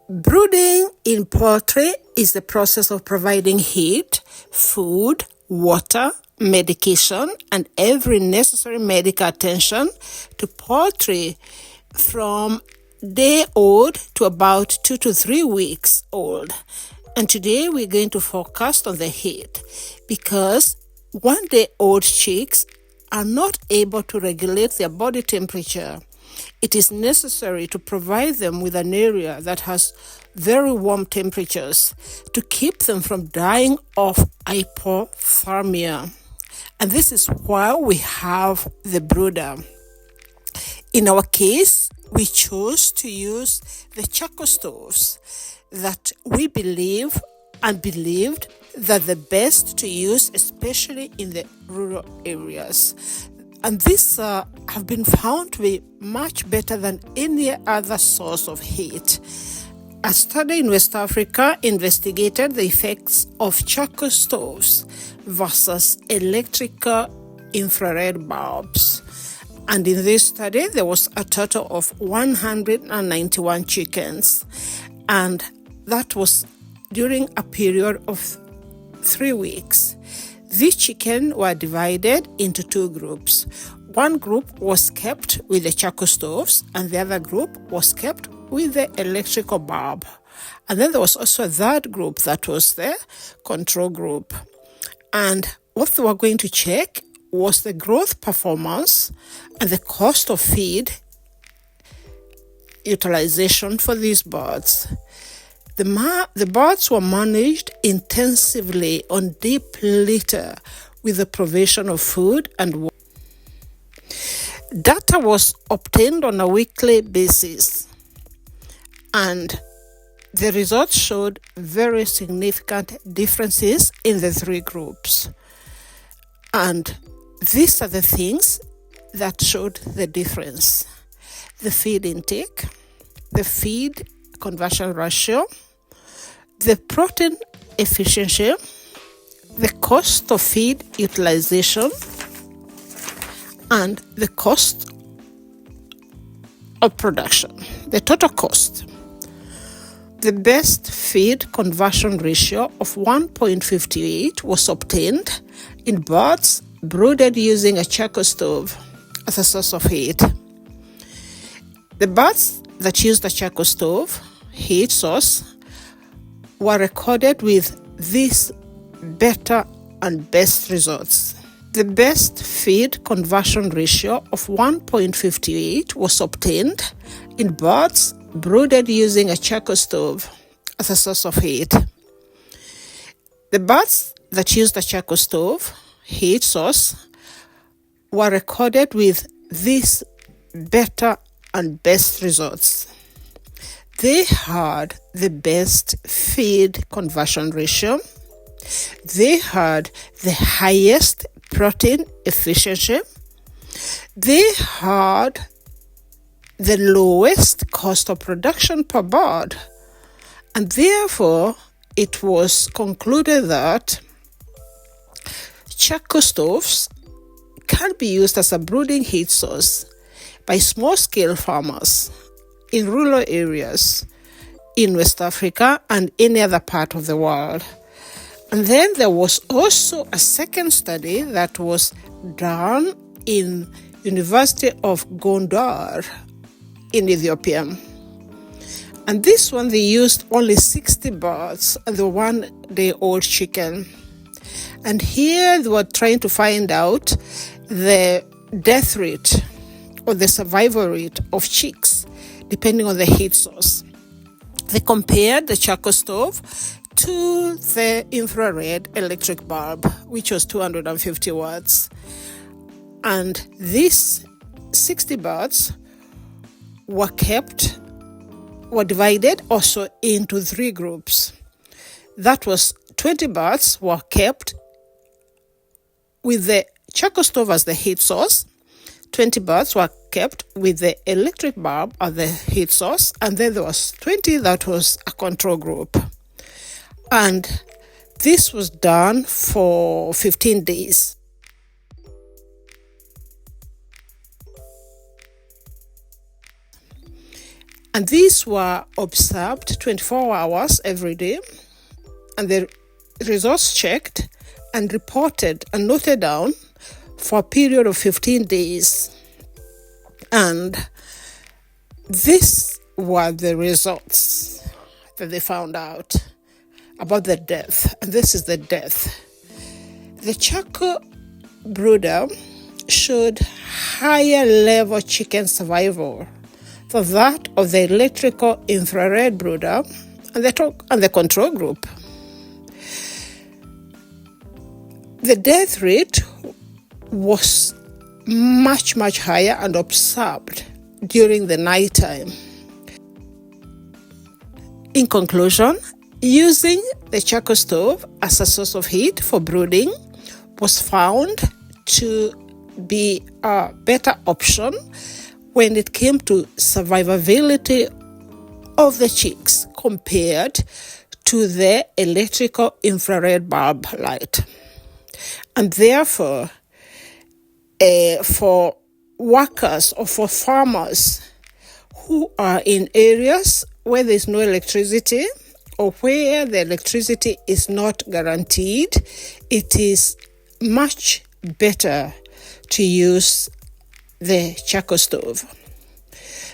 Brooding in poultry is the process of providing heat, food, water, medication, and every necessary medical attention to poultry from day old to about 2 to 3 weeks old. And today we're going to focus on the heat because 1 day old chicks are not able to regulate their body temperature. It is necessary to provide them with an area that has very warm temperatures to keep them from dying of hypothermia. And this is why we have the brooder. In our case, we chose to use the charcoal stoves that we believed that the best to use, especially in the rural areas. And these have been found to be much better than any other source of heat. A study in West Africa investigated the effects of charcoal stoves versus electrical infrared bulbs. And in this study, there was a total of 191 chickens. And that was during a period of 3 weeks. These chickens were divided into 2 groups. One group was kept with the charcoal stoves, and the other group was kept with the electrical bulb. And then there was also a third group that was the control group. And what they were going to check was the growth performance and the cost of feed utilization for these birds. The birds were managed intensively on deep litter with the provision of food and water. Data was obtained on a weekly basis, and the results showed very significant differences in the 3 groups. And these are the things that showed the difference: the feed intake, the feed conversion ratio, the protein efficiency, the cost of feed utilization, and the cost of production, the total cost. The best feed conversion ratio of 1.58 was obtained in birds brooded using a charcoal stove as a source of heat. The birds that used the charcoal stove heat source were recorded with these better and best results. The best feed conversion ratio of 1.58 was obtained in birds brooded using a charcoal stove as a source of heat. The birds that used the charcoal stove heat source were recorded with these better and best results. They had the best feed conversion ratio. They had the highest protein efficiency. They had the lowest cost of production per bird. And therefore, it was concluded that charcoal stoves can be used as a brooding heat source by small-scale farmers in rural areas in West Africa and any other part of the world. And then there was also a second study that was done in University of Gondar in Ethiopia. And this one, they used only 60 birds and the 1 day old chicken. And here they were trying to find out the death rate or the survival rate of chicks depending on the heat source. They compared the charcoal stove to the infrared electric bulb, which was 250 watts. And these 60 birds were divided also into 3 groups. That was 20 birds were kept with the charcoal stove as the heat source. 20 birds were kept with the electric bulb as the heat source, and then there was 20 that was a control group. And this was done for 15 days. And these were observed 24 hours every day, and the results checked and reported and noted down for a period of 15 days. And these were the results that they found out about the death. And this is the death. The charcoal brooder showed higher level chicken survival than that of the electrical infrared brooder and the control group. The death rate was much higher and observed during the nighttime. In conclusion, using the charcoal stove as a source of heat for brooding was found to be a better option when it came to survivability of the chicks compared to the electrical infrared bulb light. And therefore, for workers or for farmers who are in areas where there's no electricity or where the electricity is not guaranteed, it is much better to use the charcoal stove.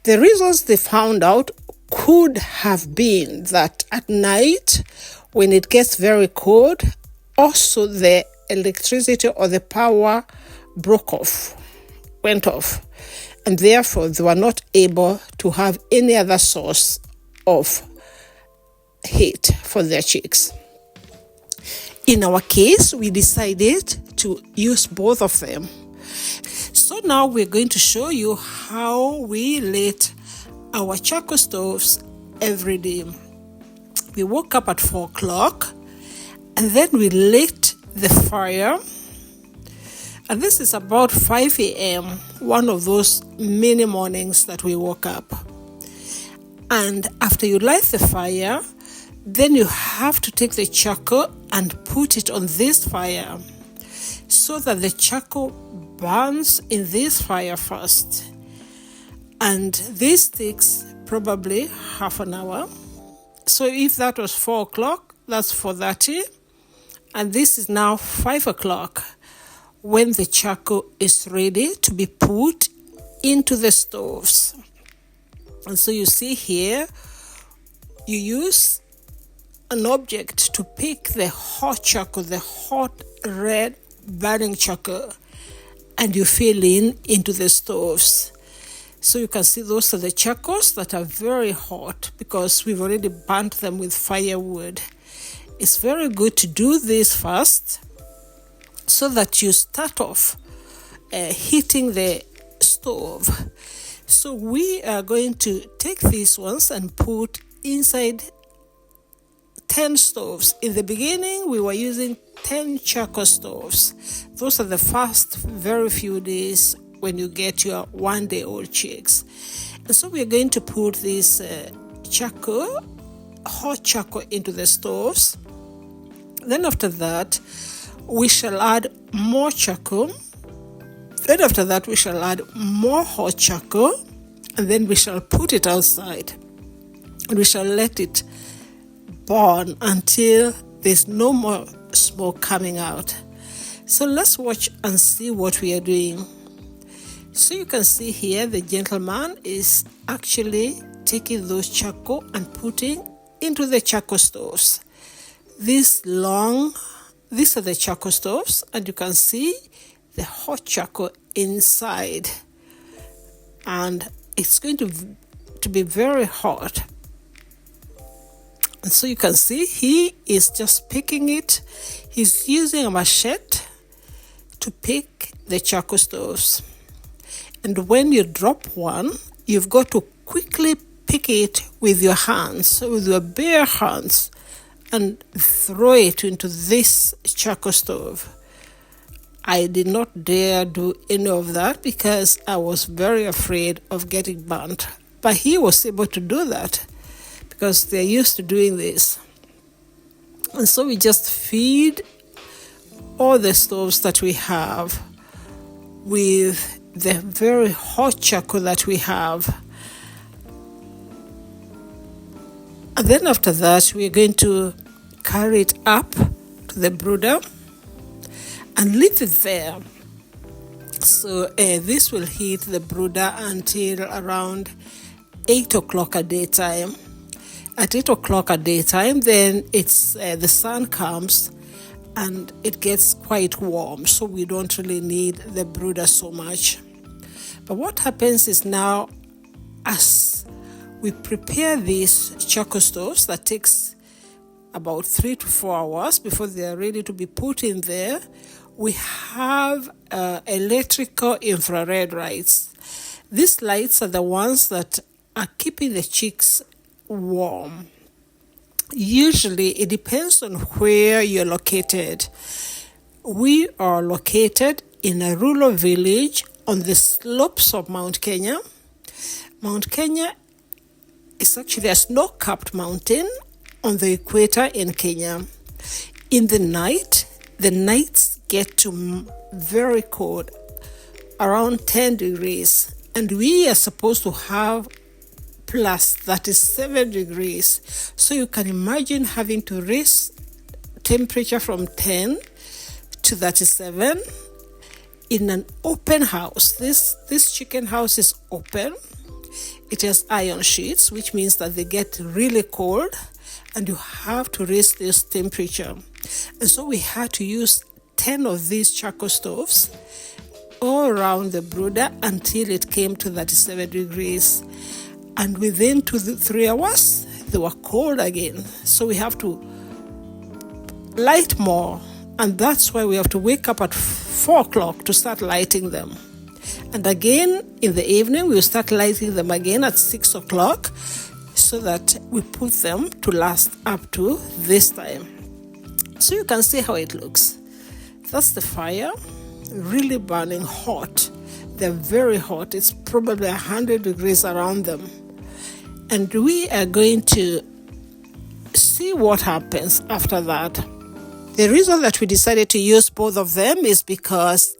The reasons they found out could have been that at night, when it gets very cold, also the electricity or the power went off, and therefore they were not able to have any other source of heat for their chicks. In our case, we decided to use both of them. So now we're going to show you how we lit our charcoal stoves every day. We woke up at 4 o'clock and then we lit the fire. And this is about 5 a.m., one of those many mornings that we woke up. And after you light the fire, then you have to take the charcoal and put it on this fire so that the charcoal burns in this fire first. And this takes probably half an hour. So if that was 4 o'clock, that's 4:30. And this is now 5 o'clock when the charcoal is ready to be put into the stoves. And so you see here, you use an object to pick the hot charcoal, the hot red burning charcoal, and you fill into the stoves. So you can see those are the charcoals that are very hot because we've already burnt them with firewood. It's very good to do this first so that you start off heating the stove. So we are going to take these ones and put inside 10 stoves. In the beginning, we were using 10 charcoal stoves. Those are the first very few days when you get your 1-day-old chicks. And so we're going to put this hot charcoal into the stoves. Then after that, we shall add more charcoal. Then after that, we shall add more hot charcoal. And then we shall put it outside. And we shall let it burn until there's no more smoke coming out. So let's watch and see what we are doing. So you can see here the gentleman is actually taking those charcoal and putting into the charcoal stoves. These are the charcoal stoves, and you can see the hot charcoal inside. And it's going to be very hot. And so you can see he is just picking it. He's using a machete to pick the charcoal stoves. And when you drop one, you've got to quickly pick it with your hands, with your bare hands, and throw it into this charcoal stove. I did not dare do any of that because I was very afraid of getting burnt. But he was able to do that because they're used to doing this. And so we just feed all the stoves that we have with the very hot charcoal that we have. And then after that, we're going to carry it up to the brooder and leave it there. So this will heat the brooder until around 8 o'clock at daytime. At 8 o'clock at daytime, then it's the sun comes and it gets quite warm, so we don't really need the brooder so much. But what happens is now, as we prepare these charcoal stoves, that takes about 3 to 4 hours before they are ready to be put in there. We have electrical infrared lights. These lights are the ones that are keeping the chicks warm. Usually it depends on where you're located. We are located in a rural village on the slopes of Mount Kenya. Mount Kenya is actually a snow-capped mountain on the equator in Kenya. In the nights get to very cold, around 10 degrees, and we are supposed to have plus 37 degrees. So you can imagine having to raise temperature from 10 to 37 in an open house. This chicken house is open. It has iron sheets, which means that they get really cold and you have to raise this temperature. And so we had to use 10 of these charcoal stoves all around the brooder until it came to 37 degrees. And within 2 to 3 hours, they were cold again. So we have to light more. And that's why we have to wake up at 4 o'clock to start lighting them. And again, in the evening, we'll start lighting them again at 6 o'clock so that we put them to last up to this time. So you can see how it looks. That's the fire, really burning hot. They're very hot. It's probably 100 degrees around them. And we are going to see what happens after that. The reason that we decided to use both of them is because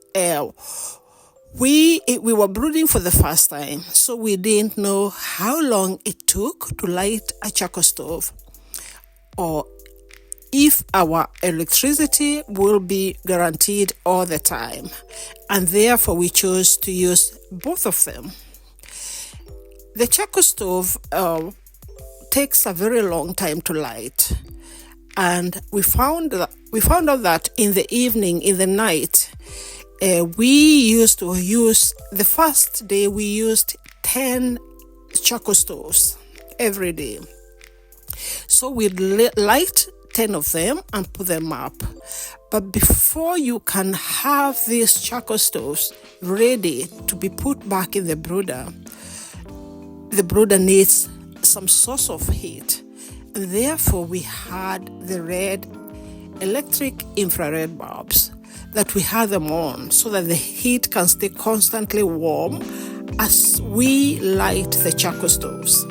we were brooding for the first time, so we didn't know how long it took to light a charcoal stove, or if our electricity will be guaranteed all the time, and therefore we chose to use both of them. The charcoal stove takes a very long time to light, and we found out that in the evening, in the night, we used to use, the first day we used 10 charcoal stoves every day. So we'd light 10 of them and put them up. But before you can have these charcoal stoves ready to be put back in the brooder needs some source of heat. And therefore we had the red electric infrared bulbs that we had them on so that the heat can stay constantly warm as we light the charcoal stoves.